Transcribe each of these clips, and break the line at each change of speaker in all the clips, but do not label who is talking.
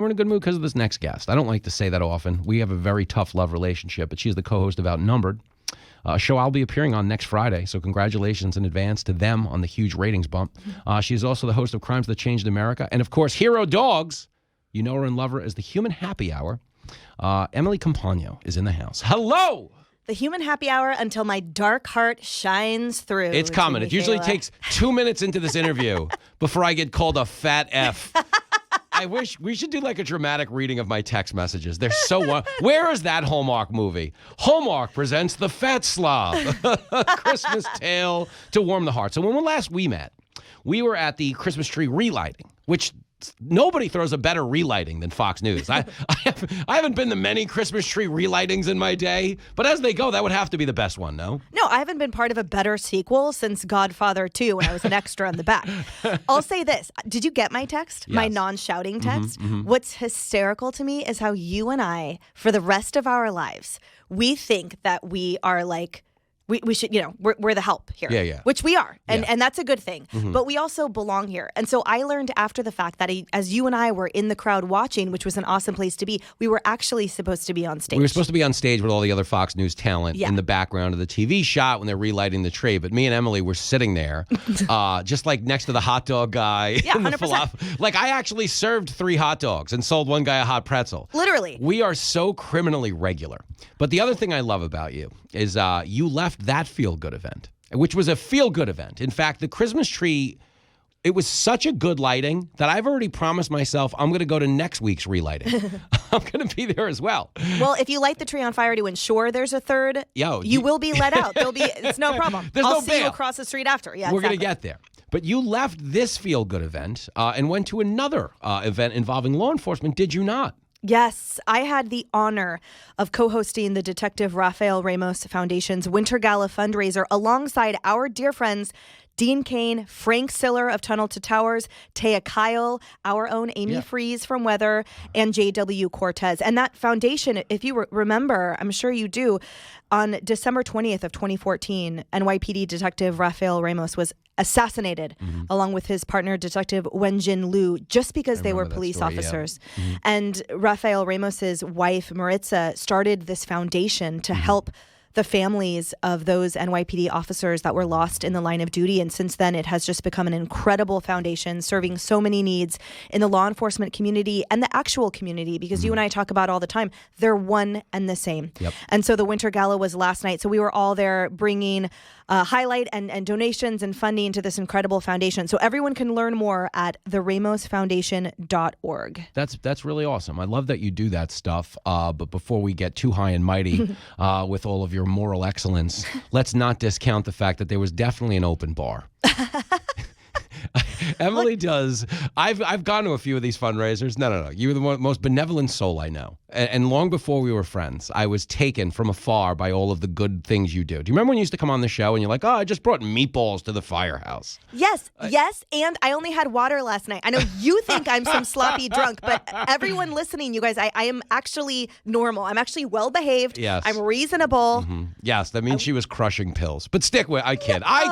We're in a good mood because of this next guest. I don't like to say that often. We have a very tough love relationship, but she's the co-host of Outnumbered, a show I'll be appearing on next Friday. So congratulations in advance to them on the huge ratings bump. She's also the host of Crimes That Changed America. And, of course, Hero Dogs. You know her and love her as the Human Happy Hour. Emily Compagno is in the house. Hello!
The Human Happy Hour until my dark heart shines through.
It's coming. It usually takes 2 minutes into this interview before I get called a fat F. I wish we should do like a dramatic reading of my text messages. They're so... Where is that Hallmark movie? Hallmark presents The Fat Slob. Christmas tale to warm the heart. So when last we met, we were at the Christmas tree relighting, which... Nobody throws a better relighting than Fox News. I haven't been to many Christmas tree relightings in my day, but as they go, that would have to be the best one, no?
No, I haven't been part of a better sequel since Godfather 2 when I was an extra in the back. I'll say this. Did you get my text? Yes. My non-shouting text? What's hysterical to me is how you and I, for the rest of our lives, we think that we are like... We should, we're the help here.
Yeah.
Which we are. And that's a good thing. But we also belong here. And so I learned after the fact that as you and I were in the crowd watching, which was an awesome place to be, we were actually supposed to be on stage.
We were supposed to be on stage with all the other Fox News talent in the background of the TV shot when they're relighting the tree. But me and Emily were sitting there, just like next to the hot dog guy.
Yeah,
and
100%.
Like I actually served 3 hot dogs and sold one guy a hot pretzel.
Literally.
We are so criminally regular. But the other thing I love about you is you left that feel-good event, which was a feel-good event. In fact, the Christmas tree, it was such a good lighting that I've already promised myself I'm going to go to next week's relighting. I'm going to be there as well.
Well, if you light the tree on fire to ensure there's a third, you will be let out. It's no problem. I'll see you across the street after. Yeah,
we're going to get there. But you left this feel-good event and went to another event involving law enforcement, did you not?
Yes, I had the honor of co-hosting the Detective Rafael Ramos Foundation's Winter Gala fundraiser alongside our dear friends Dean Cain, Frank Siller of Tunnel to Towers, Taya Kyle, our own Amy Freeze from Weather, and J.W. Cortez. And that foundation, if you remember, I'm sure you do, on December 20th of 2014, NYPD Detective Rafael Ramos was assassinated along with his partner, Detective Wenjin Liu, just because they were police officers. Yeah. And Rafael Ramos's wife, Maritza, started this foundation to help the families of those NYPD officers that were lost in the line of duty. And since then, it has just become an incredible foundation serving so many needs in the law enforcement community and the actual community, because you and I talk about all the time, they're one and the same. Yep. And so the Winter Gala was last night. So we were all there bringing highlight and donations and funding to this incredible foundation. So everyone can learn more at theramosfoundation.org.
That's really awesome. I love that you do that stuff. But before we get too high and mighty with all of your moral excellence, let's not discount the fact that there was definitely an open bar. Emily does. I've gone to a few of these fundraisers. No. You were the most benevolent soul I know. And long before we were friends, I was taken from afar by all of the good things you do. Do you remember when you used to come on the show and you're like, I just brought meatballs to the firehouse?
Yes. And I only had water last night. I know you think I'm some sloppy drunk, but everyone listening, you guys, I am actually normal. I'm actually well behaved.
Yes.
I'm reasonable.
Yes, that means she was crushing pills. But stick with I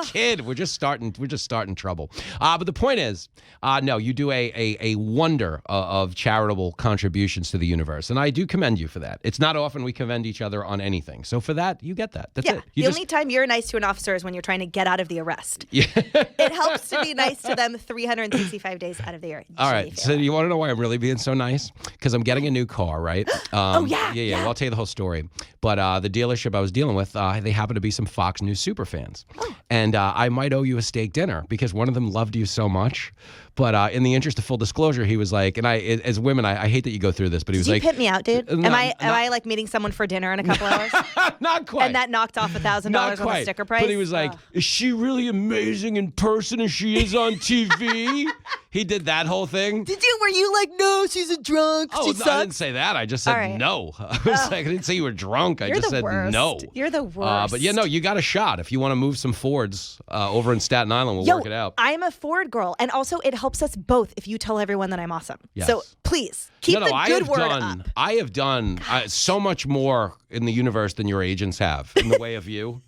kid. We're just starting trouble. But the point is, no, you do a wonder of charitable contributions to the universe. And I do commend you for that. It's not often we commend each other on anything. So for that, you get that. That's it.
The only time you're nice to an officer is when you're trying to get out of the arrest. Yeah. It helps to be nice to them 365 days out of the year.
All right. So you want to know why I'm really being so nice? Because I'm getting a new car, right?
Yeah.
Well, I'll tell you the whole story. But the dealership I was dealing with, they happen to be some Fox News super fans. And I might owe you a steak dinner because one of them loved you so much. But in the interest of full disclosure, he was like, and as women, I hate that you go through this, but he was like,
"You pit me out, dude. Am I like meeting someone for dinner in a couple hours?"
Not quite.
And that knocked off $1,000 on the sticker price.
But he was like, "Is she really amazing in person as she is on TV?" He did that whole thing.
Were you like, "No, she's a drunk. She sucks"?
I didn't say that. I just said no. I didn't say you were drunk. I just said no.
You're the worst.
But you got a shot. If you want to move some Fords over in Staten Island, we'll work it out.
I'm a Ford girl, and also it helps us both if you tell everyone that I'm awesome. Yes. So please keep the good word up.
I have done so much more in the universe than your agents have in the way of you.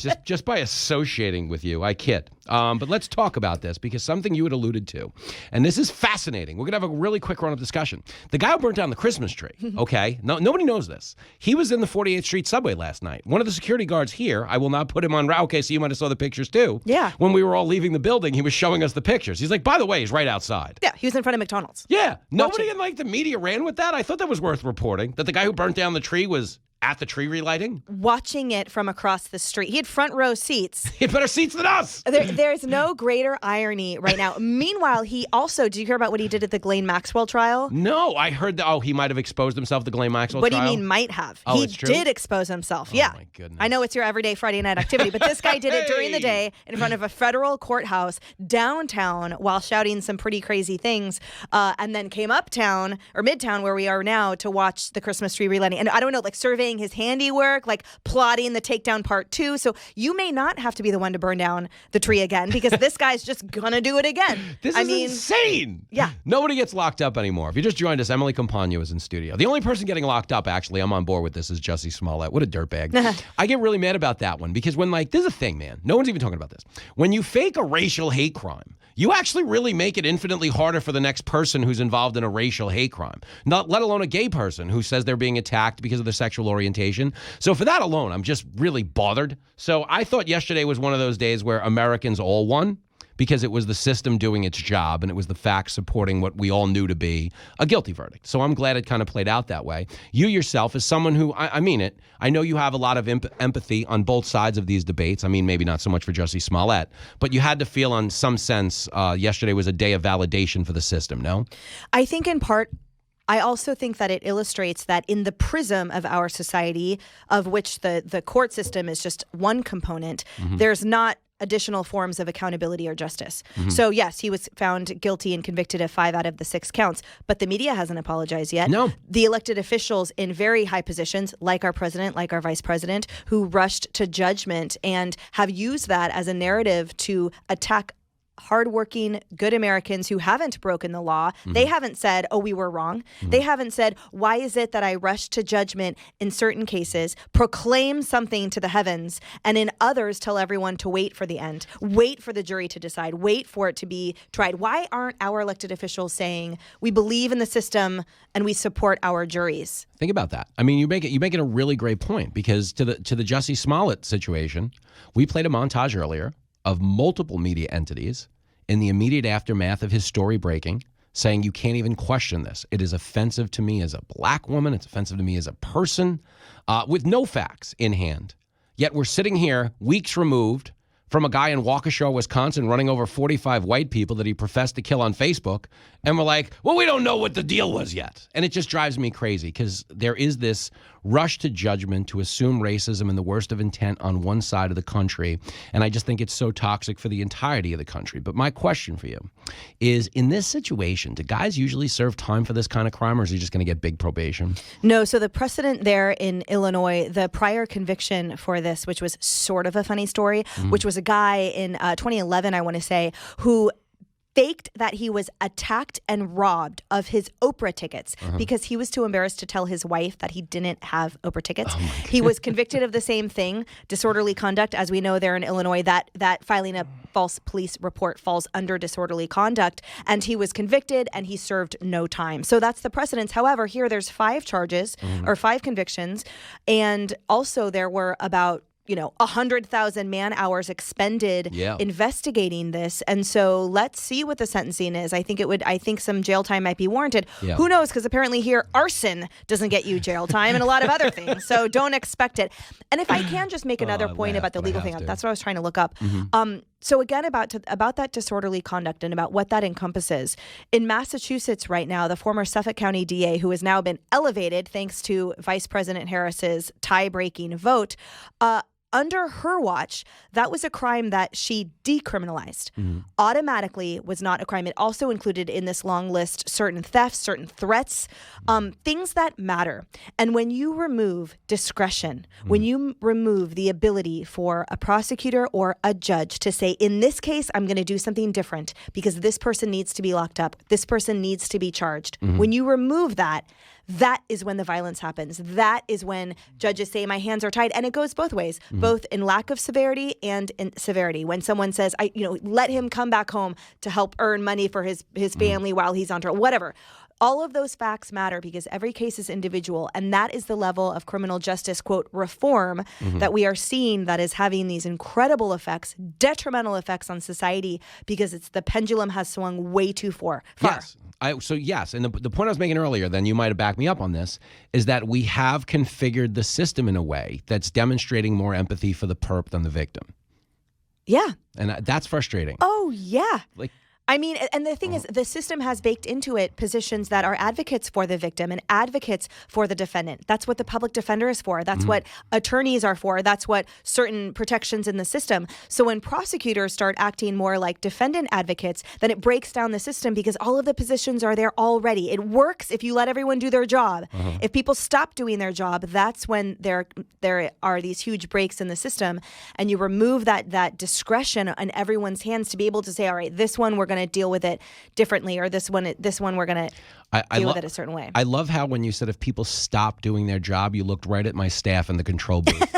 just by associating with you, I kid. But let's talk about this because something you had alluded to, and this is fascinating. We're gonna have a really quick run-up discussion. The guy who burnt down the Christmas tree. Okay, nobody knows this. He was in the 48th Street subway last night. One of the security guards here. I will not put him on. Okay, so you might have saw the pictures too.
Yeah.
When we were all leaving the building, he was showing us the pictures. He's like, by the way, he's right outside.
Yeah, he was in front of McDonald's.
Yeah. Nobody in the media ran with that. I thought that was worth reporting. That the guy who burnt down the tree was at the tree relighting?
Watching it from across the street. He had front row seats.
He had better seats than us.
There's no greater irony right now. Meanwhile, he also, did you hear about what he did at the Ghislaine Maxwell trial?
No, I heard that, he might have exposed himself at the Ghislaine Maxwell trial.
What do you mean might have?
Oh,
he
it's true?
did expose himself, yeah.
Oh, my goodness.
I know it's your everyday Friday night activity, but this guy did it during the day in front of a federal courthouse downtown while shouting some pretty crazy things, and then came uptown, or midtown where we are now, to watch the Christmas tree relighting. And I don't know, like surveying his handiwork, like plotting the takedown part 2. So you may not have to be the one to burn down the tree again because this guy's just gonna do it again.
This is insane.
Yeah.
Nobody gets locked up anymore. If you just joined us, Emily Compagno is in studio. The only person getting locked up, actually, I'm on board with this, is Jussie Smollett. What a dirtbag. I get really mad about that one because when, this is a thing, man. No one's even talking about this. When you fake a racial hate crime, you actually really make it infinitely harder for the next person who's involved in a racial hate crime, not let alone a gay person who says they're being attacked because of their sexual orientation. So for that alone, I'm just really bothered. So I thought yesterday was one of those days where Americans all won because it was the system doing its job and it was the facts supporting what we all knew to be a guilty verdict. So I'm glad it kind of played out that way. You yourself, as someone who, I mean it, I know you have a lot of empathy on both sides of these debates. I mean, maybe not so much for Jussie Smollett, but you had to feel on some sense yesterday was a day of validation for the system, no?
I think in part, I also think that it illustrates that in the prism of our society, of which the court system is just one component, there's not additional forms of accountability or justice. So yes, he was found guilty and convicted of 5 out of the 6 counts, but the media hasn't apologized yet.
No.
The elected officials in very high positions, like our president, like our vice president, who rushed to judgment and have used that as a narrative to attack hardworking, good Americans who haven't broken the law. They haven't said, oh, we were wrong. They haven't said, why is it that I rushed to judgment in certain cases, proclaim something to the heavens, and in others tell everyone to wait for the end, wait for the jury to decide, wait for it to be tried. Why aren't our elected officials saying, we believe in the system and we support our juries?
Think about that. I mean, you make it a really great point because to the Jussie Smollett situation, we played a montage earlier of multiple media entities in the immediate aftermath of his story breaking, saying you can't even question this. It is offensive to me as a black woman. It's offensive to me as a person, with no facts in hand. Yet we're sitting here weeks removed from a guy in Waukesha, Wisconsin, running over 45 white people that he professed to kill on Facebook. And we're like, well, we don't know what the deal was yet. And it just drives me crazy because there is this rush to judgment to assume racism and the worst of intent on one side of the country. And I just think it's so toxic for the entirety of the country. But my question for you is, in this situation, do guys usually serve time for this kind of crime, or is he just going to get big probation?
No, so the precedent there in Illinois, the prior conviction for this, which was sort of a funny story, which was a guy in 2011, I want to say, who faked that he was attacked and robbed of his Oprah tickets because he was too embarrassed to tell his wife that he didn't have Oprah tickets. He was convicted of the same thing, disorderly conduct. As we know there in Illinois, that filing a false police report falls under disorderly conduct. And he was convicted and he served no time. So that's the precedence. However, here there's 5 charges or 5 convictions. And also there were about 100,000 man hours expended investigating this. And so let's see what the sentencing is. I think some jail time might be warranted. Yeah. Who knows? Because apparently here, arson doesn't get you jail time and a lot of other things. So don't expect it. And if I can just make another point about the legal thing, that's what I was trying to look up. So again, about that disorderly conduct and about what that encompasses. In Massachusetts right now, the former Suffolk County DA, who has now been elevated thanks to Vice President Harris's tie-breaking vote, under her watch, that was a crime that she decriminalized. Automatically was not a crime. It also included in this long list certain thefts, certain threats, things that matter. And when you remove discretion, when you remove the ability for a prosecutor or a judge to say, in this case, I'm going to do something different because this person needs to be locked up, this person needs to be charged. When you remove that, that is when the violence happens. That is when judges say, my hands are tied. And it goes both ways. both in lack of severity and in severity. When someone says, let him come back home to help earn money for his family while he's on tour, whatever. All of those facts matter because every case is individual, and that is the level of criminal justice, quote, reform that we are seeing that is having these incredible effects, detrimental effects on society because the pendulum has swung way too far.
Yes. Yes, and the point I was making earlier, then you might have backed me up on this, is that we have configured the system in a way that's demonstrating more empathy for the perp than the victim.
Yeah.
And that's frustrating.
Oh, yeah. And the thing is, the system has baked into it positions that are advocates for the victim and advocates for the defendant. That's what the public defender is for. That's what attorneys are for. That's what certain protections in the system. So when prosecutors start acting more like defendant advocates, then it breaks down the system because all of the positions are there already. It works if you let everyone do their job. If people stop doing their job, that's when there are these huge breaks in the system, and you remove that discretion in everyone's hands to be able to say, all right, this one we're going to deal with it differently, or this one we're going to deal with it a certain way.
I love how when you said if people stop doing their job, you looked right at my staff in the control booth.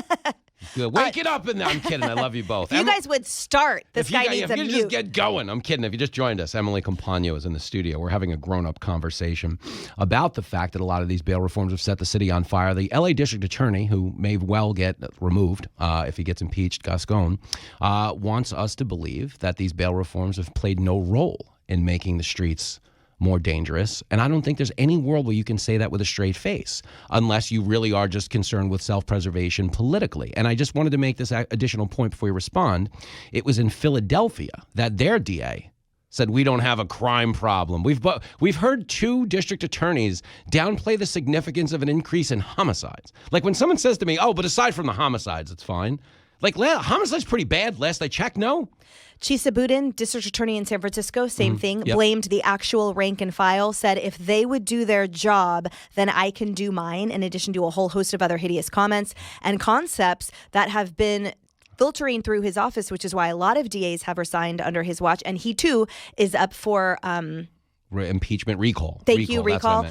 Wake it up! And I'm kidding. I love you both.
You guys would start. This guy needs a mute.
If you just get going. I'm kidding. If you just joined us, Emily Compagno is in the studio. We're having a grown-up conversation about the fact that a lot of these bail reforms have set the city on fire. The L.A. District Attorney, who may well get removed if he gets impeached, Gascon, wants us to believe that these bail reforms have played no role in making the streets more dangerous. And I don't think there's any world where you can say that with a straight face, unless you really are just concerned with self-preservation politically. And I just wanted to make this additional point before you respond. It was in Philadelphia that their DA said, we don't have a crime problem. We've heard two district attorneys downplay the significance of an increase in homicides. Like when someone says to me, oh, but aside from the homicides, it's fine. Like, homicide's pretty bad. Last I checked, no?
Chisa Boudin, district attorney in San Francisco, same thing, blamed the actual rank and file, said if they would do their job, then I can do mine, in addition to a whole host of other hideous comments and concepts that have been filtering through his office, which is why a lot of DAs have resigned under his watch. And he, too, is up for
impeachment recall.
Recall.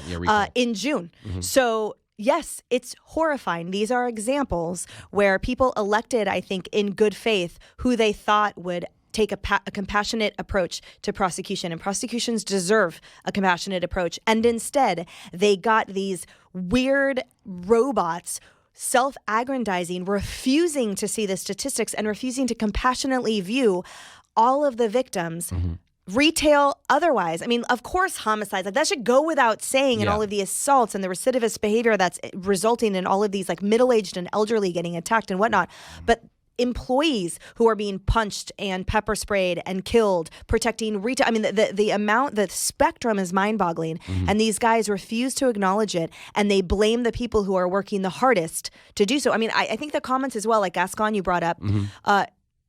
In June. So yes, it's horrifying. These are examples where people elected, I think, in good faith, who they thought would take a compassionate approach to prosecution, and prosecutions deserve a compassionate approach. And instead, they got these weird robots self-aggrandizing, refusing to see the statistics and refusing to compassionately view all of the victims. Retail, otherwise. I mean, of course, homicides, that should go without saying, and all of the assaults and the recidivist behavior that's resulting in all of these middle-aged and elderly getting attacked and whatnot. But employees who are being punched and pepper sprayed and killed, protecting retail. I mean, the spectrum is mind-boggling, and these guys refuse to acknowledge it, and they blame the people who are working the hardest to do so. I mean, I think the comments as well, like Gascon you brought up,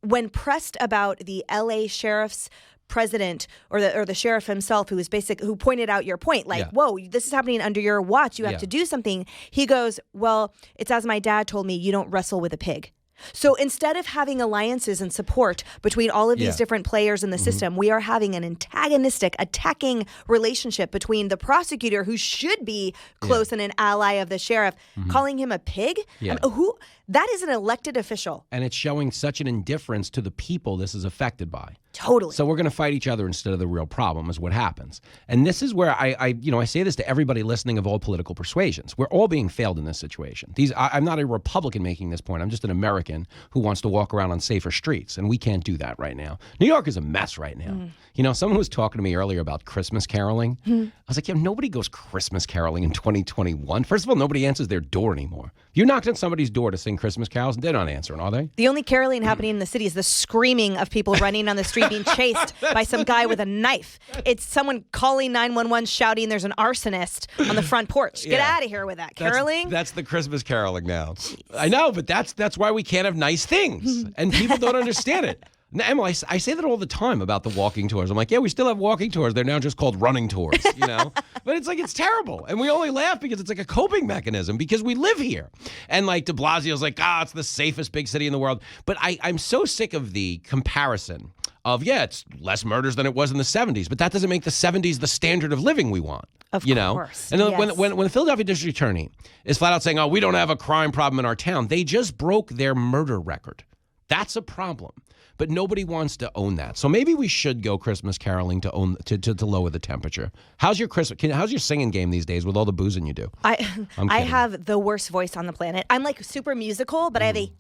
when pressed about the L.A. sheriff's president or the sheriff himself, who pointed out your point, whoa, this is happening under your watch, you have to do something. He goes, well, it's as my dad told me, you don't wrestle with a pig. So instead of having alliances and support between all of these different players in the system, we are having an antagonistic, attacking relationship between the prosecutor, who should be close and an ally of the sheriff, calling him a pig. I mean, that is an elected official. And
it's showing such an indifference to the people this is affected by.
Totally.
So we're going to fight each other instead of the real problem is what happens. And this is where I say this to everybody listening of all political persuasions. We're all being failed in this situation. I'm not a Republican making this point. I'm just an American who wants to walk around on safer streets. And we can't do that right now. New York is a mess right now. Someone was talking to me earlier about Christmas caroling. I was like, nobody goes Christmas caroling in 2021. First of all, nobody answers their door anymore. You knocked on somebody's door to sing Christmas carols, and they're not answering, are they?
The only caroling happening in the city is the screaming of people running on the street being chased by some guy with a knife. It's someone calling 911 shouting there's an arsonist on the front porch. Get out of here with that. Caroling?
That's the Christmas caroling now. Jeez. I know, but that's why we can't have nice things. And people don't understand it. Now, Emily, I say that all the time about the walking tours. I'm like, we still have walking tours. They're now just called running tours, But it's terrible. And we only laugh because it's like a coping mechanism because we live here. And de Blasio's like, it's the safest big city in the world. But I'm so sick of the comparison it's less murders than it was in the 70s, but that doesn't make the 70s the standard of living we want.
Of
you know?
course.
And
yes.
when the Philadelphia district attorney is flat out saying, oh, we don't have a crime problem in our town, they just broke their murder record. That's a problem. But nobody wants to own that. So maybe we should go Christmas caroling to lower the temperature. How's your singing game these days with all the boozing you do?
I have the worst voice on the planet. I'm like super musical, but I have a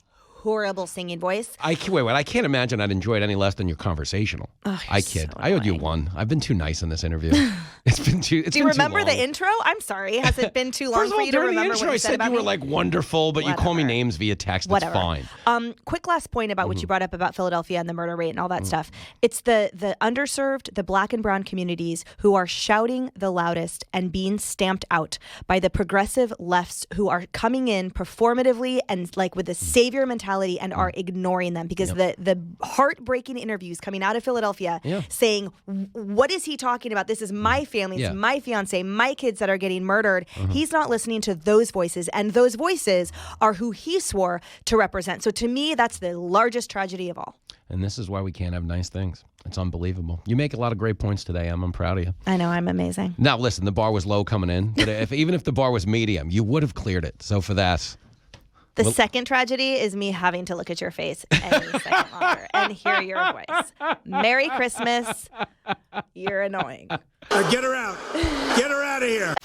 horrible singing voice.
I can't imagine I'd enjoy it any less than your conversational.
Oh,
I kid.
so
I owed you one. I've been too nice in this interview. It's been too.
Do you remember the intro? I'm sorry. Has it been too long
First of all,
for you to
during
remember
the intro,
what
I
you said
said
about
you were
me?
like wonderful, but you call me names via text.
Whatever.
It's fine.
Quick last point about what you brought up about Philadelphia and the murder rate and all that stuff. It's the underserved, the black and brown communities who are shouting the loudest and being stamped out by the progressive lefts who are coming in performatively and like with a savior mentality and are ignoring them because the heartbreaking interviews coming out of Philadelphia saying, what is he talking about? This is my family, it's my fiance, my kids that are getting murdered. He's not listening to those voices, and those voices are who he swore to represent. So to me, that's the largest tragedy of all.
And this is why we can't have nice things. It's unbelievable. You make a lot of great points today, Em. I'm proud of you.
I know, I'm amazing.
Now, listen, the bar was low coming in, but even if the bar was medium, you would have cleared it. So for that...
The second tragedy is me having to look at your face any second longer and hear your voice. Merry Christmas. You're annoying.
Get her out. Get her out of here.